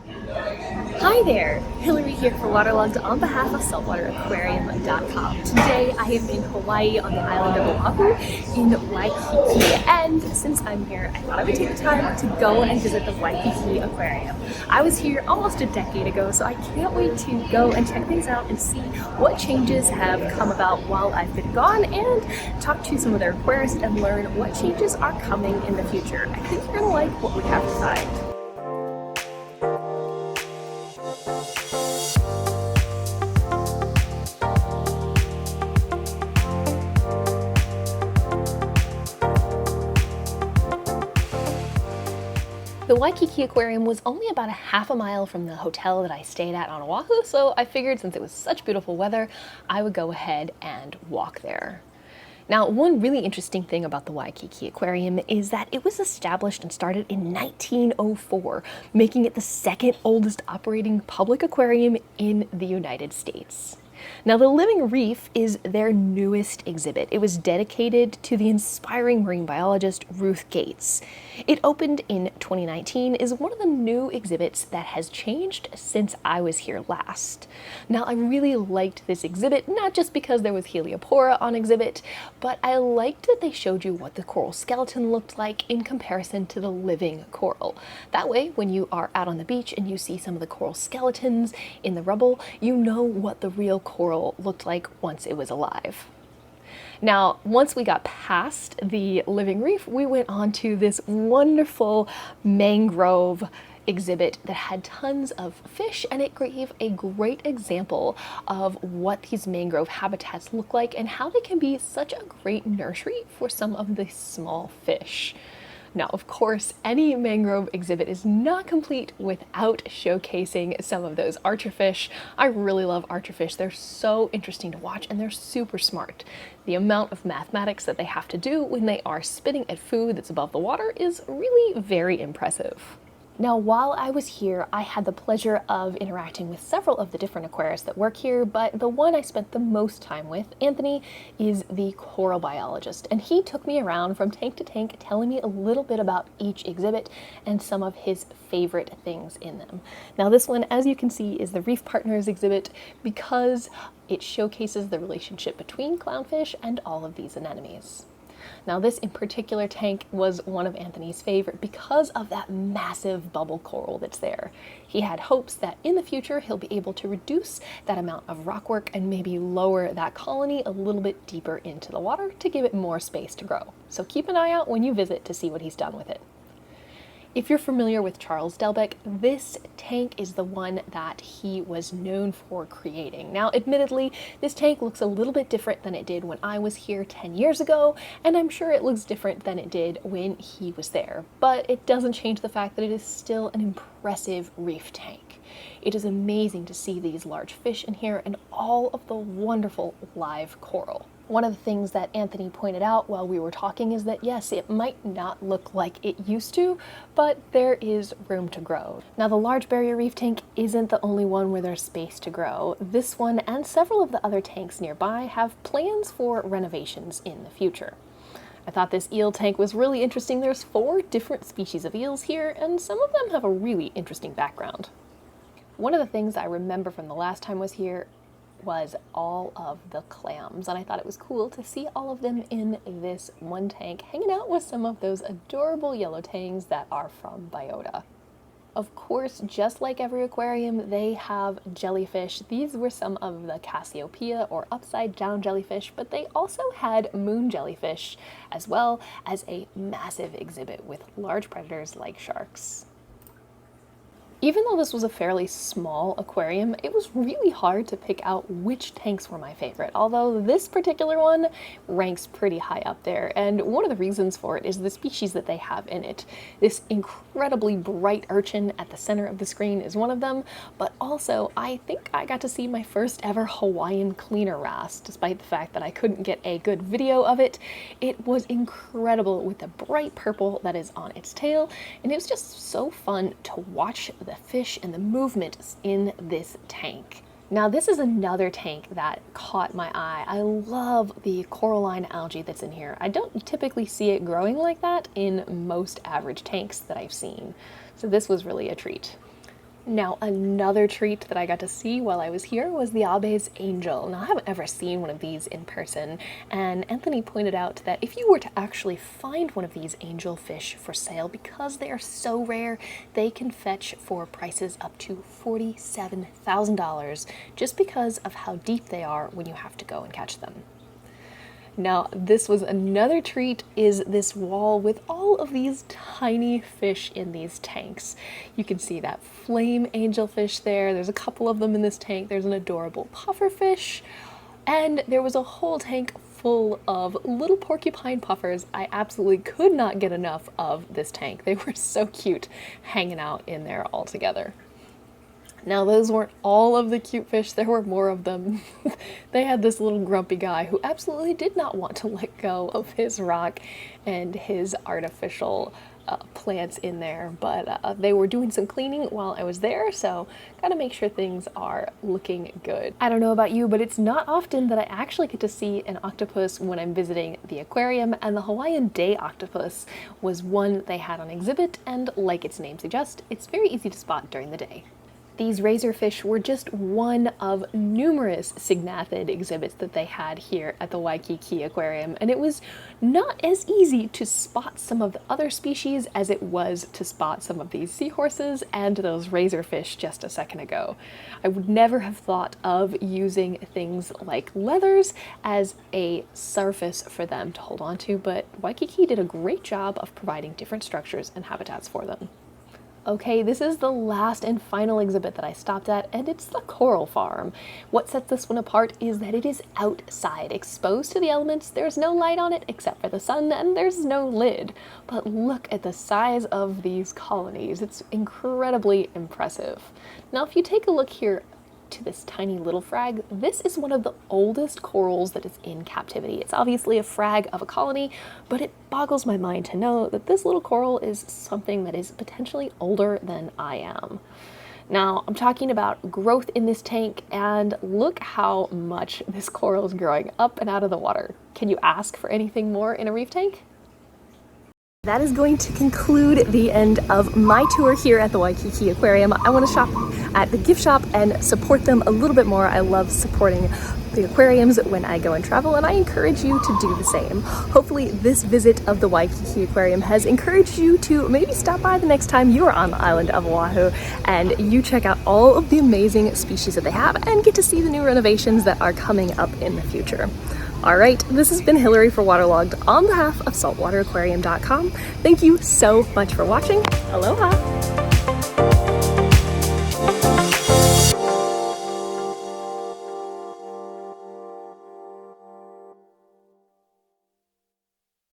Hi there, Hillary here for Waterlogged on behalf of saltwateraquariumdotcom. Today I am in Hawaii on the island of Oahu in Waikiki, and since I'm here I thought I would take the time to go and visit the Waikiki Aquarium. I was here almost a decade ago, so I can't wait to go and check things out and see what changes have come about while I've been gone and talk to some of their aquarists and learn what changes are coming in the future. I think you're gonna like what we have to find. The Waikiki Aquarium was only about a half a mile from the hotel that I stayed at on Oahu, so I figured since it was such beautiful weather, I would go ahead and walk there. Now, one really interesting thing about the Waikiki Aquarium is that it was established and started in 1904, making it the second oldest operating public aquarium in the United States. Now, the Living Reef is their newest exhibit. It was dedicated to the inspiring marine biologist Ruth Gates. It opened in 2019, is one of the new exhibits that has changed since I was here last. Now, I really liked this exhibit, not just because there was Heliopora on exhibit, but I liked that they showed you what the coral skeleton looked like in comparison to the living coral. That way, when you are out on the beach and you see some of the coral skeletons in the rubble, you know what the real coral looked like once it was alive. Now, once we got past the living reef, we went on to this wonderful mangrove exhibit that had tons of fish, and it gave a great example of what these mangrove habitats look like and how they can be such a great nursery for some of the small fish. Now, of course, any mangrove exhibit is not complete without showcasing some of those archerfish. I really love archerfish. They're so interesting to watch and they're super smart. The amount of mathematics that they have to do when they are spitting at food that's above the water is really very impressive. Now, while I was here, I had the pleasure of interacting with several of the different aquarists that work here, but the one I spent the most time with, Anthony, is the coral biologist, and he took me around from tank to tank, telling me a little bit about each exhibit and some of his favorite things in them. Now, this one, as you can see, is the Reef Partners exhibit because it showcases the relationship between clownfish and all of these anemones. Now, this in particular tank was one of Anthony's favorite because of that massive bubble coral that's there. He had hopes that in the future he'll be able to reduce that amount of rockwork and maybe lower that colony a little bit deeper into the water to give it more space to grow. So keep an eye out when you visit to see what he's done with it. If you're familiar with Charles Delbecq, this tank is the one that he was known for creating. Now, admittedly, this tank looks a little bit different than it did when I was here 10 years ago, and I'm sure it looks different than it did when he was there. But it doesn't change the fact that it is still an impressive reef tank. It is amazing to see these large fish in here and all of the wonderful live coral. One of the things that Anthony pointed out while we were talking is that yes, it might not look like it used to, but there is room to grow. Now, the large barrier reef tank isn't the only one where there's space to grow. This one and several of the other tanks nearby have plans for renovations in the future. I thought this eel tank was really interesting. There's 4 different species of eels here, and some of them have a really interesting background. One of the things I remember from the last time I was here was all of the clams, and I thought it was cool to see all of them in this one tank hanging out with some of those adorable yellow tangs that are from biota. Of course, just like every aquarium, they have jellyfish. These were some of the Cassiopeia or upside down jellyfish, but they also had moon jellyfish as well as a massive exhibit with large predators like sharks. Even though this was a fairly small aquarium, it was really hard to pick out which tanks were my favorite, although this particular one ranks pretty high up there, and one of the reasons for it is the species that they have in it. This incredibly bright urchin at the center of the screen is one of them, but also I think I got to see my first ever Hawaiian cleaner wrasse, despite the fact that I couldn't get a good video of it. It was incredible with the bright purple that is on its tail, and it was just so fun to watch the fish and the movement in this tank. Now, this is another tank that caught my eye. I love the coralline algae that's in here. I don't typically see it growing like that in most average tanks that I've seen, so this was really a treat. Now, another treat that I got to see while I was here was the Abe's angel. Now, I haven't ever seen one of these in person, and Anthony pointed out that if you were to actually find one of these angelfish for sale, because they are so rare, they can fetch for prices up to $47,000 just because of how deep they are when you have to go and catch them. Now, this was another treat, is this wall with all of these tiny fish in these tanks. You can see that flame angelfish there. There's a couple of them in this tank. There's an adorable pufferfish. And there was a whole tank full of little porcupine puffers. I absolutely could not get enough of this tank. They were so cute hanging out in there all together. Now, those weren't all of the cute fish, there were more of them. They had this little grumpy guy who absolutely did not want to let go of his rock and his artificial plants in there, but they were doing some cleaning while I was there, so gotta make sure things are looking good. I don't know about you, but it's not often that I actually get to see an octopus when I'm visiting the aquarium, and the Hawaiian day octopus was one they had on exhibit, and like its name suggests, it's very easy to spot during the day. These razorfish were just one of numerous signathid exhibits that they had here at the Waikiki Aquarium, and it was not as easy to spot some of the other species as it was to spot some of these seahorses and those razorfish just a second ago. I would never have thought of using things like leathers as a surface for them to hold on to, but Waikiki did a great job of providing different structures and habitats for them. Okay, this is the last and final exhibit that I stopped at, and it's the coral farm. What sets this one apart is that it is outside, exposed to the elements. There's no light on it except for the sun, and there's no lid. But look at the size of these colonies. It's incredibly impressive. Now, if you take a look here to this tiny little frag, this is one of the oldest corals that is in captivity. It's obviously a frag of a colony, but it boggles my mind to know that this little coral is something that is potentially older than I am. Now, I'm talking about growth in this tank, and look how much this coral is growing up and out of the water. Can you ask for anything more in a reef tank? That is going to conclude the end of my tour here at the Waikiki Aquarium. I want to shop at the gift shop and support them a little bit more. I love supporting the aquariums when I go and travel, and I encourage you to do the same. Hopefully this visit of the Waikiki Aquarium has encouraged you to maybe stop by the next time you are on the island of Oahu and you check out all of the amazing species that they have and get to see the new renovations that are coming up in the future. All right, this has been Hillary for Waterlogged on behalf of saltwateraquariumdotcom. Thank you so much for watching. Aloha!